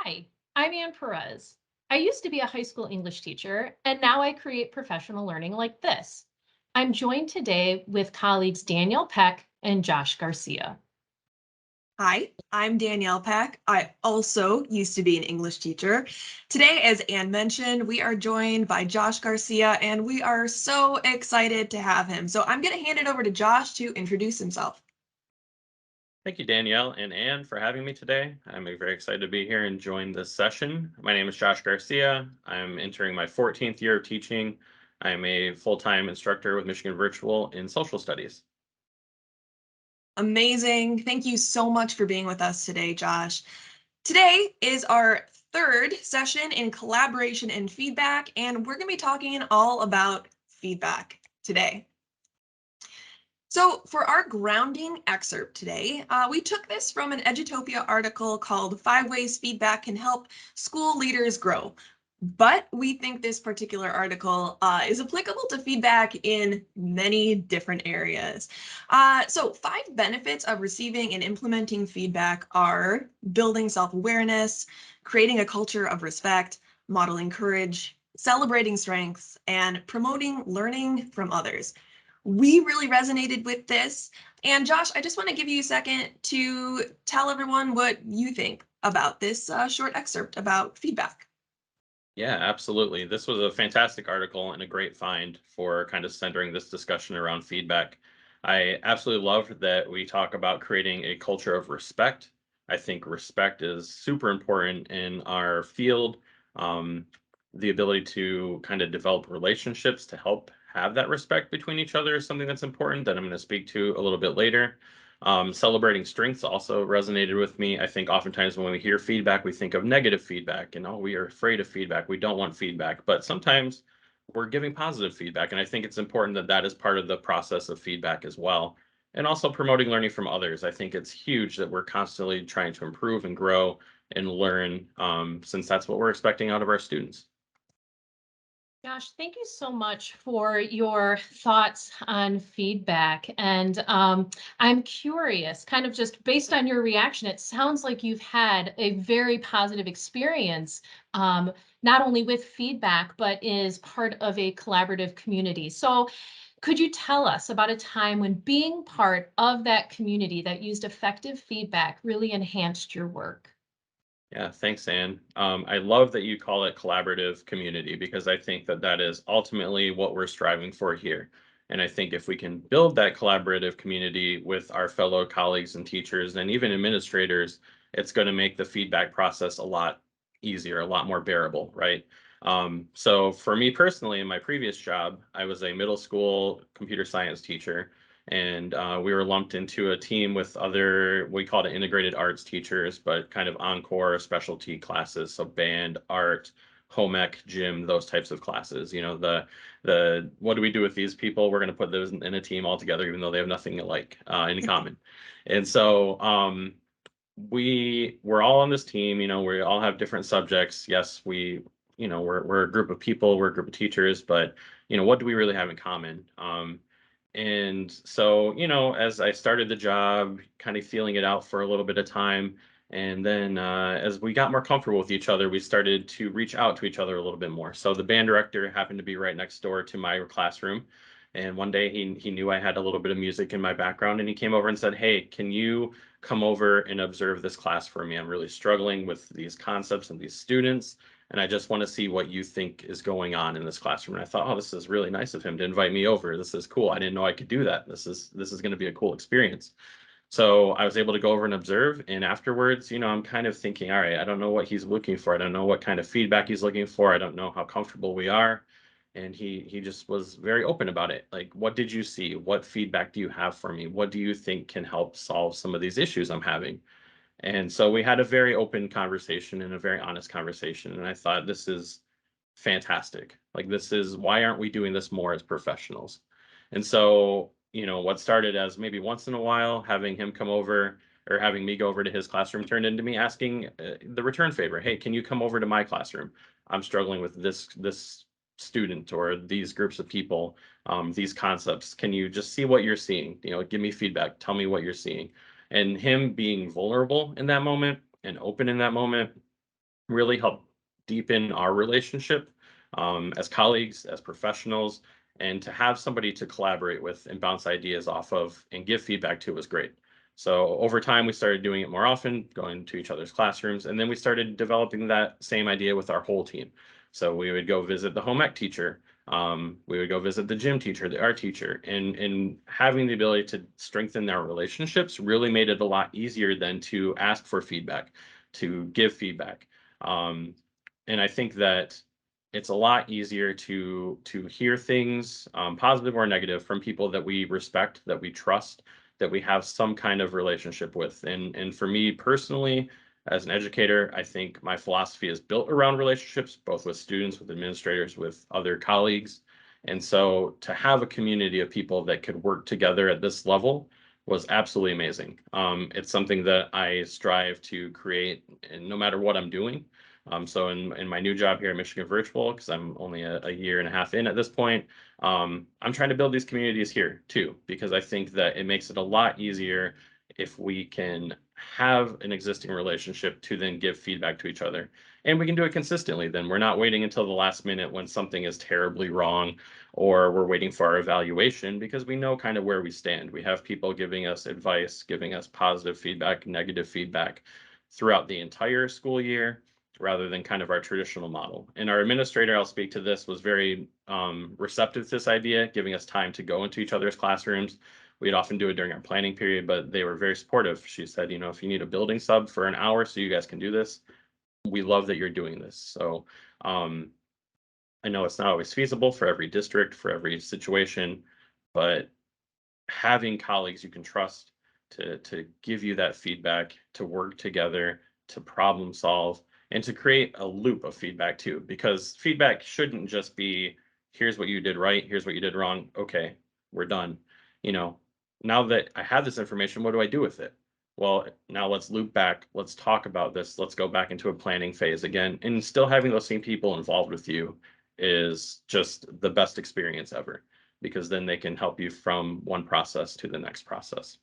Hi, I'm Ann Perez. I used to be a high school English teacher, and now I create professional learning like this. I'm joined today with colleagues Danielle Peck and Josh Garcia. Hi, I'm Danielle Peck. I also used to be an English teacher. Today, as Anne mentioned, we are joined by Josh Garcia, and we are so excited to have him. So I'm going to hand it over to Josh to introduce himself. Thank you, Danielle and Anne, for having me today. I'm very excited to be here and join this session. My name is Josh Garcia. I'm entering my 14th year of teaching. I'm a full-time instructor with Michigan Virtual in social studies. Amazing. Thank you so much for being with us today, Josh. Today is our third session in collaboration and feedback, and we're going to be talking all about feedback today. So for our grounding excerpt today, we took this from an Edutopia article called 5 Ways Feedback Can Help School Leaders Grow. But we think this particular article is applicable to feedback in many different areas. So 5 benefits of receiving and implementing feedback are building self-awareness, creating a culture of respect, modeling courage, celebrating strengths, and promoting learning from others. We really resonated with this. And Josh, I just want to give you a second to tell everyone what you think about this short excerpt about feedback. Yeah, absolutely. This was a fantastic article and a great find for kind of centering this discussion around feedback. I absolutely love that we talk about creating a culture of respect. I think respect is super important in our field. Um, the ability to kind of develop relationships to help have that respect between each other is something that's important that I'm going to speak to a little bit later. Celebrating strengths also resonated with me. I think oftentimes when we hear feedback, we think of negative feedback and, oh, we are afraid of feedback. We don't want feedback. But sometimes we're giving positive feedback. And I think it's important that that is part of the process of feedback as well. And also promoting learning from others. I think it's huge that we're constantly trying to improve and grow and learn, since that's what we're expecting out of our students. Josh, thank you so much for your thoughts on feedback. And I'm curious, kind of just based on your reaction, it sounds like you've had a very positive experience, um, not only with feedback, but is part of a collaborative community. So, could you tell us about a time when being part of that community that used effective feedback really enhanced your work? Yeah, thanks, Anne. I love that you call it collaborative community because I think that that is ultimately what we're striving for here. And I think if we can build that collaborative community with our fellow colleagues and teachers and even administrators, it's going to make the feedback process a lot easier, a lot more bearable, right? So for me personally, in my previous job, I was a middle school computer science teacher and we were lumped into a team with other, we called it integrated arts teachers, but kind of encore specialty classes, so band, art, home ec, gym, those types of classes. You know, the what do we do with these people? We're going to put those in a team all together, even though they have nothing alike in common. And so we were all on this team. You know, we all have different subjects. Yes, we're a group of people, we're a group of teachers, but what do we really have in common? And so, as I started the job, kind of feeling it out for a little bit of time, and then as we got more comfortable with each other, we started to reach out to each other a little bit more. So the band director happened to be right next door to my classroom. And one day he knew I had a little bit of music in my background, and he came over and said, "Hey, can you come over and observe this class for me? I'm really struggling with these concepts and these students, and I just want to see what you think is going on in this classroom." And I thought, oh, this is really nice of him to invite me over. This is cool. I didn't know I could do that. This is going to be a cool experience. So I was able to go over and observe. And afterwards, I'm kind of thinking, all right, I don't know what he's looking for. I don't know what kind of feedback he's looking for. I don't know how comfortable we are. And he just was very open about it. Like, what did you see? What feedback do you have for me? What do you think can help solve some of these issues I'm having? And so we had a very open conversation and a very honest conversation. And I thought, this is fantastic. Like, this is why aren't we doing this more as professionals? And so, what started as maybe once in a while having him come over or having me go over to his classroom turned into me asking the return favor. Hey, can you come over to my classroom? I'm struggling with this student or these groups of people, these concepts. Can you just see what you're seeing? Give me feedback. Tell me what you're seeing. And him being vulnerable in that moment and open in that moment really help deepen our relationship as colleagues, as professionals, and to have somebody to collaborate with and bounce ideas off of and give feedback to was great. So over time, we started doing it more often, going to each other's classrooms, and then we started developing that same idea with our whole team. So we would go visit the home ec teacher. We would go visit the gym teacher, the art teacher, and having the ability to strengthen our relationships really made it a lot easier than to ask for feedback, to give feedback. And I think that it's a lot easier to hear things, positive or negative, from people that we respect, that we trust, that we have some kind of relationship with. And for me personally, as an educator, I think my philosophy is built around relationships, both with students, with administrators, with other colleagues. And so to have a community of people that could work together at this level was absolutely amazing. It's something that I strive to create, and no matter what I'm doing. So in my new job here at Michigan Virtual, because I'm only a year and a half in at this point, I'm trying to build these communities here too, because I think that it makes it a lot easier if we can have an existing relationship to then give feedback to each other. And we can do it consistently. Then we're not waiting until the last minute when something is terribly wrong, or we're waiting for our evaluation, because we know kind of where we stand. We have people giving us advice, giving us positive feedback, negative feedback throughout the entire school year, rather than kind of our traditional model. And our administrator, I'll speak to this, was very receptive to this idea, giving us time to go into each other's classrooms. We'd often do it during our planning period, but they were very supportive. She said, if you need a building sub for an hour so you guys can do this, we love that you're doing this. So I know it's not always feasible for every district, for every situation, but having colleagues you can trust to give you that feedback, to work together, to problem solve, and to create a loop of feedback too, because feedback shouldn't just be, here's what you did right, here's what you did wrong. Okay, we're done. Now that I have this information, what do I do with it? Well, now let's loop back. Let's talk about this. Let's go back into a planning phase again. And still having those same people involved with you is just the best experience ever, because then they can help you from one process to the next process.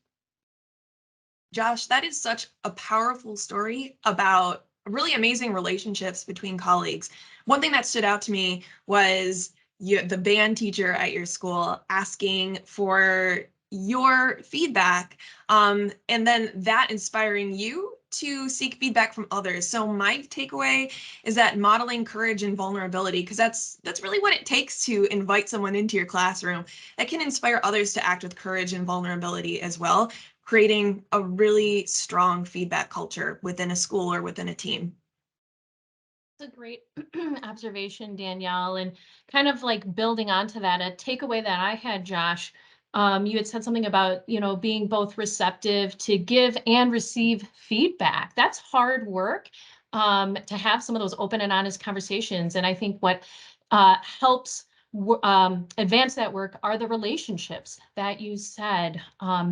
Josh, that is such a powerful story about really amazing relationships between colleagues. One thing that stood out to me was the band teacher at your school asking for your feedback, and then that inspiring you to seek feedback from others. So my takeaway is that modeling courage and vulnerability, because that's really what it takes to invite someone into your classroom. That can inspire others to act with courage and vulnerability as well, creating a really strong feedback culture within a school or within a team. That's a great observation, Danielle, and kind of like building onto that, a takeaway that I had, Josh, you had said something about, being both receptive to give and receive feedback. That's hard work, to have some of those open and honest conversations. And I think what helps advance that work are the relationships that you said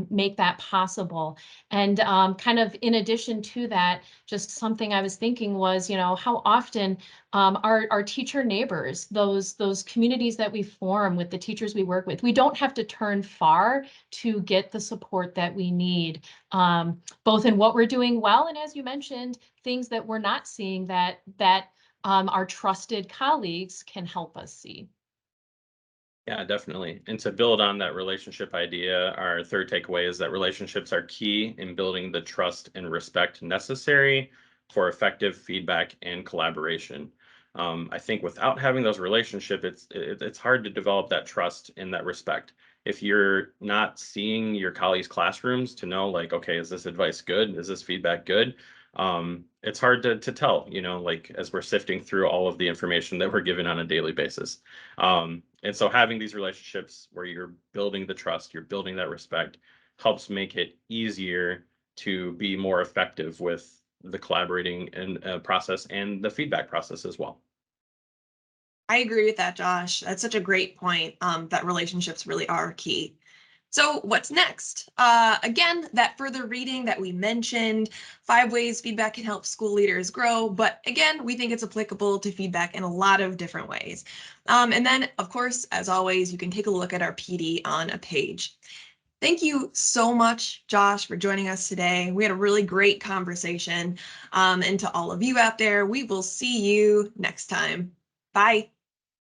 make that possible. And kind of in addition to that, just something I was thinking was, how often our teacher neighbors, those communities that we form with the teachers we work with, we don't have to turn far to get the support that we need, both in what we're doing well, and as you mentioned, things that we're not seeing that our trusted colleagues can help us see. Yeah, definitely. And to build on that relationship idea, our third takeaway is that relationships are key in building the trust and respect necessary for effective feedback and collaboration. I think without having those relationships, it's hard to develop that trust and that respect. If you're not seeing your colleagues' classrooms to know, like, okay, is this advice good? Is this feedback good? It's hard to tell, like as we're sifting through all of the information that we're given on a daily basis. And so having these relationships where you're building the trust, you're building that respect, helps make it easier to be more effective with the collaborating and process and the feedback process as well. I agree with that, Josh. That's such a great point, that relationships really are key. So what's next? Again, that further reading that we mentioned, 5 ways feedback can help school leaders grow. But again, we think it's applicable to feedback in a lot of different ways. And then, of course, as always, you can take a look at our PD on a page. Thank you so much, Josh, for joining us today. We had a really great conversation. And to all of you out there, we will see you next time. Bye.